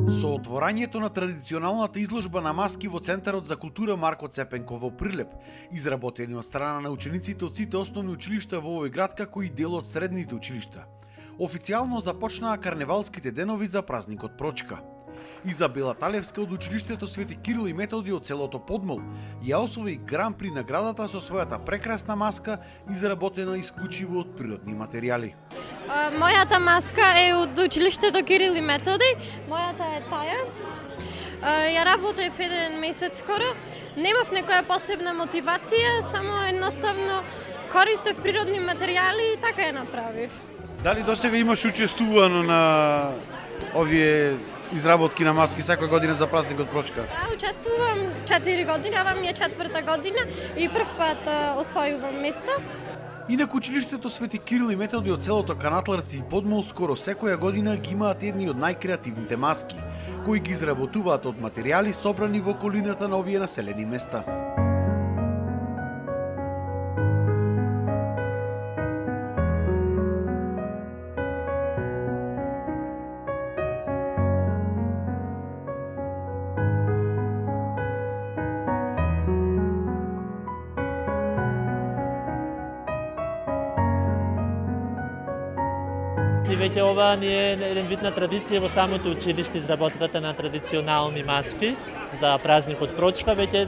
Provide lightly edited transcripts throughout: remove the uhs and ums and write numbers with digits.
Со отворањето на традиционалната изложба на маски во Центарот за култура Марко Цепенко во Прилеп, изработени од страна на учениците од сите основни училишта во овој град како и дел од средните училишта, официјално започнаа карневалските денови за празникот Прочка. Изабела Талевска од училиштето Свети Кирил и Методи од селото Подмол ја освои гран-при наградата со својата прекрасна маска, изработена исклучиво од природни материјали. Мојата маска е од училиштето Кирил и Методи. Мојата е таа. Ја работев еден месец скоро. Немав некоја посебна мотивација, само едноставно користев природни материјали и така ја направив. Дали досега имаш учествувано на овие изработки на маски секоја година за празникот Прочка? Да, учествувам 4 години, ова ми е 4-та година и прв пат освојувам место. Инаку училиштето Свети Кирил и Методи од селото Канатларци и Подмол скоро секоја година ги имаат едни од најкреативните маски, кои ги изработуваат од материјали собрани во околината на овие населени места. И веќе ова ни е еден вид на традиција во самото училиште, изработката на традиционални маски за празникот Прочка. Веќе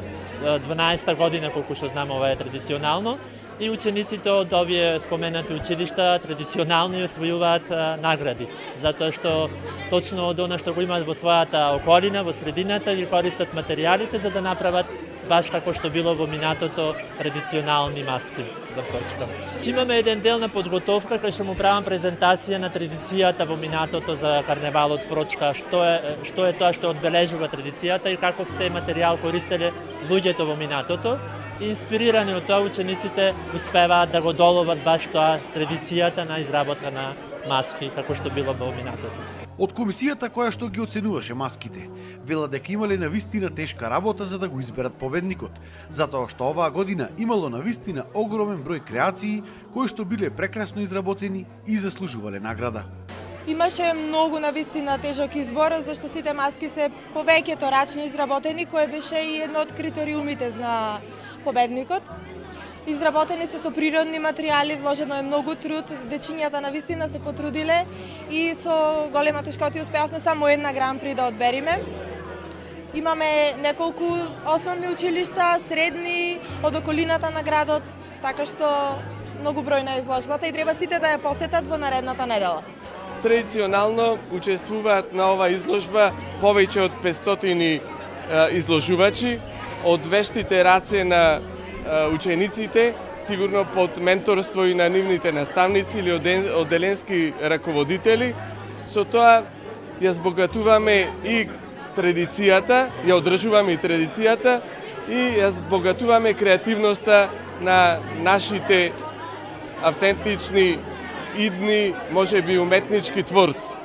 12-та година, колку што знам, ова е традиционално. И учениците од овие споменати училишта традиционално ја освојуваат награди, затоа што точно од она што го имаат во својата околина, во средината, ги користат материјалите за да направат баш како што било во минатото традиционални маски за Прочка. Имаме еден дел на подготовка кај што му правам презентација на традицијата во минатото за карневалот Прочка, што е тоа што одбележува традицијата и каков се материјал користеле луѓето во минатото. Инспирирани од тоа, учениците успеваат да го доловат баш тоа традицијата на изработка на маски како што било во минатото. Од комисијата која што ги оценуваше маските, вела дека имале навистина тешка работа за да го изберат победникот, затоа што оваа година имало навистина огромен број креации кои што биле прекрасно изработени и заслужувале награда. Имаше многу навистина тежок избор, зашто сите маски се повеќето рачно изработени, кој беше и едно од критериумите на победникот. Изработени се со природни материјали, вложено е многу труд, дечињата навистина се потрудиле и со голема тешкоти успеавме само една гран-при да одбериме. Имаме неколку основни училишта, средни, од околината на градот, така што многу бројна е изложбата и треба сите да ја посетат во наредната недела. Традиционално учествуваат на ова изложба повеќе од 500 изложувачи, од вештите раце на учениците, сигурно под менторство и на нивните наставници или одделенски раководители. Со тоа ја збогатуваме и традицијата, ја одржуваме и традицијата и ја збогатуваме креативноста на нашите автентични, идни, можеби уметнички творци.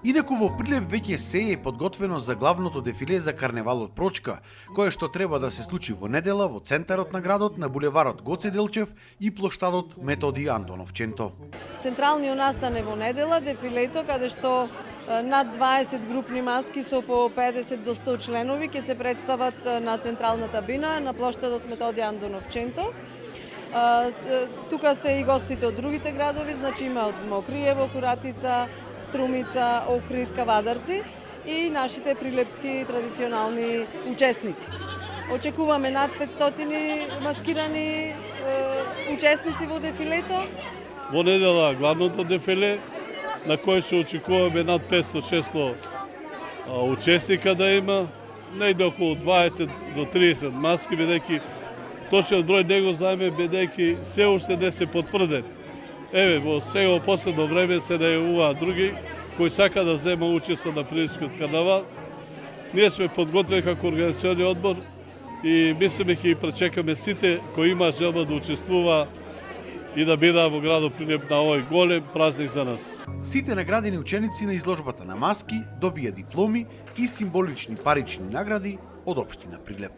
Инаку во Прилеп веќе се е подготвено за главното дефиле за карневалот Прочка, кое што треба да се случи во недела во центарот на градот на булеварот Гоце Делчев и плоштадот Методи Андонов Ченто. Централниот настане во недела дефилето каде што над 20 групни маски со по 50 до 100 членови ќе се представат на централната бина на плоштадот Методи Андонов Ченто. Тука се и гостите од другите градови, значи има од Мокриево, Куратица, Струмица, Охрид, Кавадарци и нашите прилепски традиционални учесници. Очекуваме над 500 маскирани учесници во дефилето. Во недела главното дефиле, на кој се очекуваме над 500-600 учесника да има, најде околу 20 до 30 маски, бидејќи точен број не го знаеме, бидејќи се уште не се потврдени. Еве, во сега последно време се најавуваат други кои сака да зема учество на Прилепскиот карнавал. Ние сме подготвени како организациони одбор и мислиме ќе ги пречекаме сите кои има желба да учествува и да бидат во градот Прилеп на овој голем празник за нас. Сите наградени ученици на изложбата на маски добија дипломи и символични парични награди од општина Прилеп.